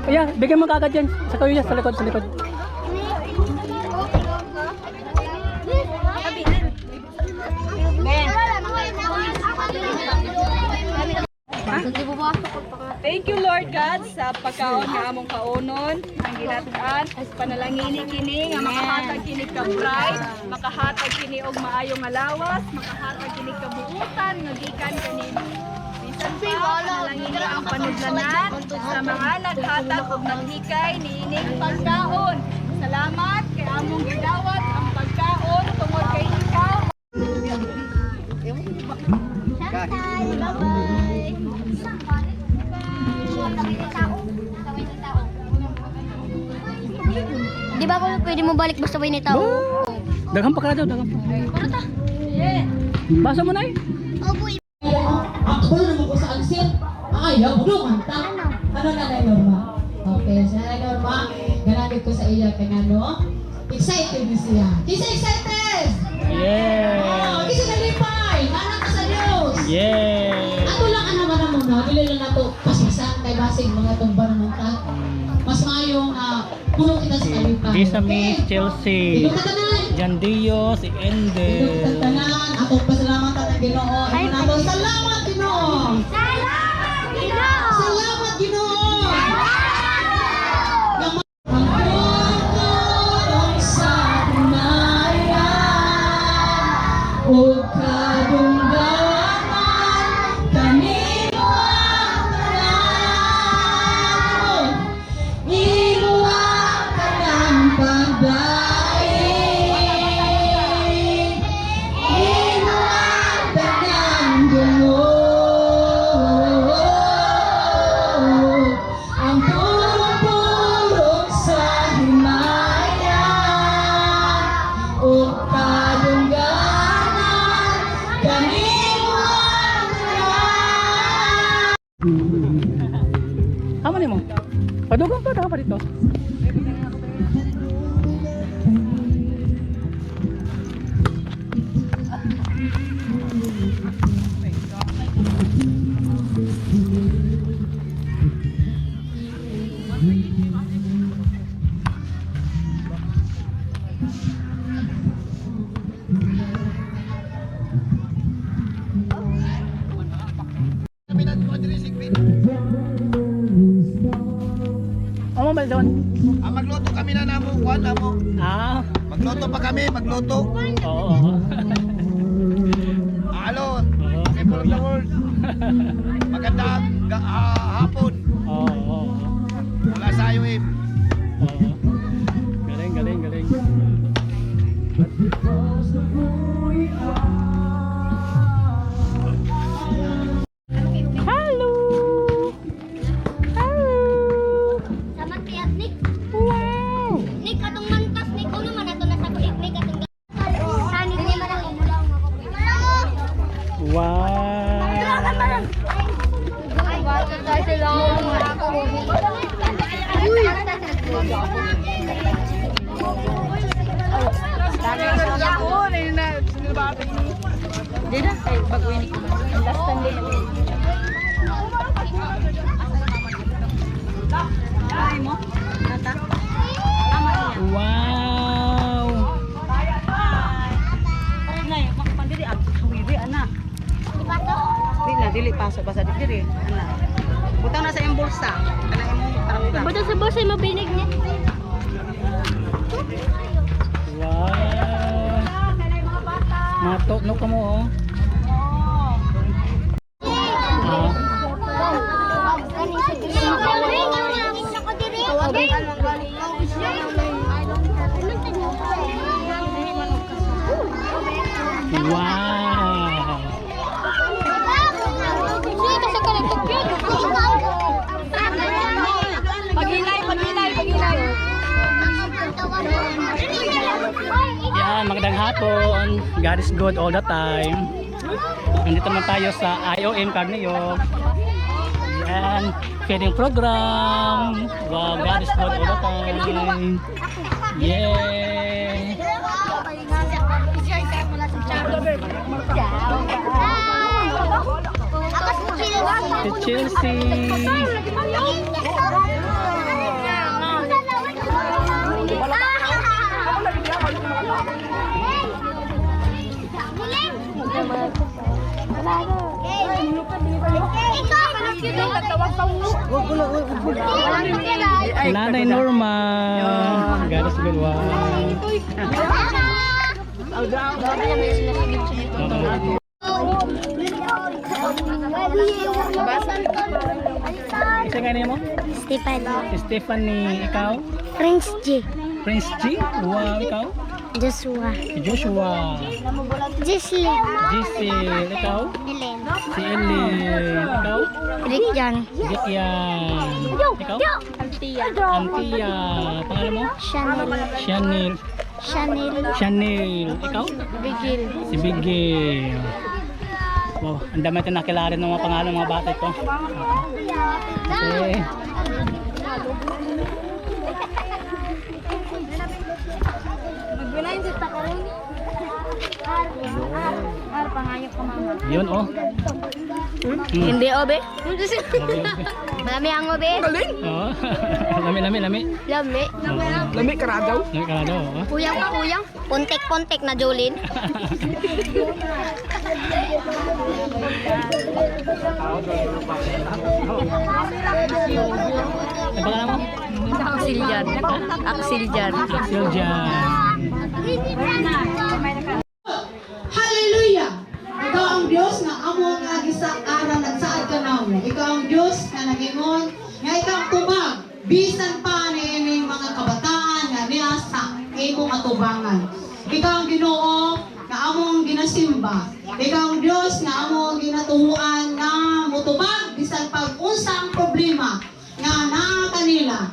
Ayan, bigyan mo kagad yan. Sa kayo yan, sa likod, sa likod. Thank you Lord God sa pagkaon nga among kaonon, ang ginatuan, panalangini kini nga makahatag kini ka bright, makahatag kini og maayong nga lawas, makahatag kini ka buutan nga gikan kanimo. Bisan pa panalangini ang panudlanan sa mga naghatag og naghikay niining pagkaon. Salamat kay among gidawat ang pagkaon tungod kay ikaw. Di ba kung pwede mo balik basta may tao? Daghang pa ka daw, daghang pa. Basa mo na eh. Ako naman ko sa alsin. Ayaw mo manta. Ano na na Norma? Okay, sa Norma, ganagit ko sa iya kay ano. Excited din siya. Kisa excited! Yeah! Kisa nalipay! Anak ka sa Diyos! Yeah! Ato lang naman na muna. Dili lang na ito pasisan kay basig mga tumba naman ta. Mas mayong puno kita sa kalipay. Gisa Miss Chelsea. Dito ka tanan! Jan Dio, si Dito Ende. ka tanan! Atong pasalamatan ng Ginoo. Salamat Ginoo! Salamat, Ginoo! Salamat Ginoo! O kadungganan kanimo ang tanan, imo ang kanang pagdaig, imo ang kanang dulog, ang pulong-pulong sa himaya. O kadungganan Kamu nih mo? Padugang pa, dapat pa dito. Ano ba doon? Magluto kami na namo, kuan namo. Magluto pa kami, magluto. Oo. Hello. People of the world. Magandang hapon. Oo. Wala sa iyo eh. Oo. Galing, galing, galing. Hello. Hello. Samat kay Nick. Wow. Nick, atong mantas, Nick. Ano man ato na sa kulit, Nick, atong Sani, hindi man ako mula ako. Wow. Ay, bata tayo sila. Uy! Di na, ay baguhin ko. Last time din. Ay mo? Nata? Ama niya. Wow. Nay, makapandiri ang suwiwi ana. Dili pasok basta diri. Ana. Butang na sa iyong bulsa. Kana imong parang Ba't sa boss ay mabinig niya? Wow. Matok no ka mo oh. Wow. Pagilay, pagilay, pagilay. Yan, magandang hapon. God is good all the time. Nandito naman tayo sa IOM Carneo. Yan, feeding program. Wow, God is good all the time. Yeah. Si Chelsea. Si Nanay Norma. God is good. Wow. Isa ganyan mo? Stefan. Si Stephanie, ikaw? Prince G. Prince G? Wow, ikaw? Joshua. Si Joshua. Jesslyn. Giselle, ikaw? Ellen. Si Ellen, ikaw? Rickjan. Si Jackian. Ikaw? Antia. Antia. Pangalan mo? Chanel. Chanel. Chanel. Chanel. Ikaw? Bigil. Si Bigel. Wow, ang dami natin nakilala ng mga pangalan ng mga bata ito. Okay. Magbinayin sa takarin. Pangayok ka mama. Yun oh. Hindi obe. Malami ang obe. Oh. Lami. Lami. Lami karadaw. Lami karadaw. Oh. Kuyang pa kuyang. Puntek na Jolin. Ang pangalan mo? Axiljan. Axiljan. Axel Jan. Hallelujah! Ikaw ang Diyos na amo nga gisaaran nagsaad ka namo. Ikaw ang Diyos na nagingon nga ikaw ang tubag bisan pa ni mga kabataan nga niya sa imong atubangan. Ikaw ang Ginoo nga among ginasimba. Ikaw ang Diyos nga among ginatuhuan nga mutubag bisan pag unsa ang problema nga naa kanila.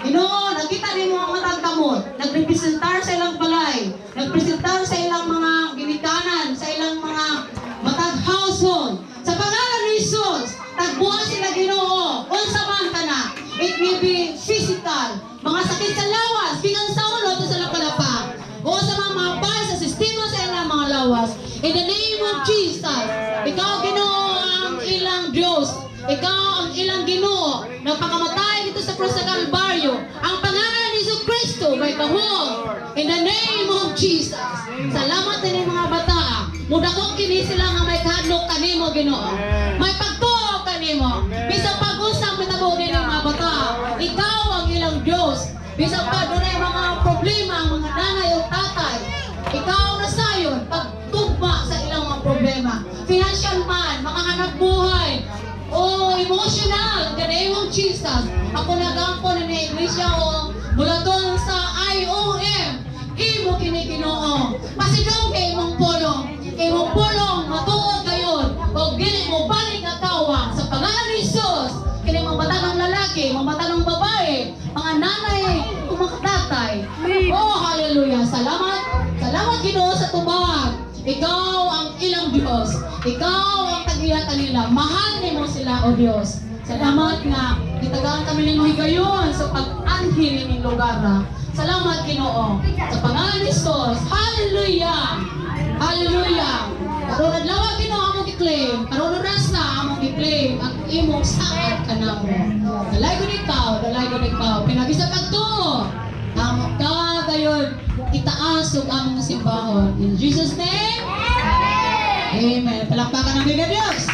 Ginoo, nakita nimo ang matag kamot, nagrepresentar sa ilang balay, nagpresentar sa ilang mga ginikanan, sa ilang mga matag household. Sa pangalan ni Jesus, tagbuhan sila Ginoo, unsa man kana. It may be physical, mga sakit sa lawas, pingang sa ulo o sa lapalapa, o sa mga mapay sa sistema sa ilang mga lawas. In the name of Jesus, ikaw Ginoo ang ilang Diyos, ikaw ang ilang Ginoo, nagpakamatay dito sa krus sa Kalbaryo. Ang pangalan ni Jesus Kristo may kahong. In the name of Jesus. Salamat din mga bata. Mudakok kini sila nga may kahadlok kanimo Ginoo. May pagtuo kanimo. Bisang pag-usap mitabo din mga bata. Ikaw ang ilang Diyos. Bisang pa dunay mga problema ang mga nanay o tatay. Ikaw na sayon pagtugma sa ilang mga problema. Financial man, makahanap buhay. Oh, emotional, in the name of Jesus. Ako nagampo na ni Iglesia o mula doon sa IOM. Imo kinikinoo. Pasidong kay imong pulong, matuod kayon. O gili mo balik na kawa sa pangalan ni Jesus. Kini mga bata ng lalaki, mga bata ng babae, mga nanay, mga tatay. Oh, hallelujah. Salamat Ginoo sa tubag. Ikaw ang ilang Diyos. Ikaw ang tagiyatan nila. Mahal nimo sila, O Diyos. Salamat nga, itagaan kami ng higayon sa pag-anhin ng lugar. Salamat, Ginoo. Sa pangalan ni Jesus. Hallelujah! Hallelujah! Karunad lawa, Ginoo, among i-claim. Karunad rasa, among i-claim. Ang imong saad ka na mo. Dalay ko ikaw. Pinagisa pagtuo. Among ka, gayon, itaas ang among simbahon. In Jesus' name, Amen. Palakpakan ng Bigla Diyos.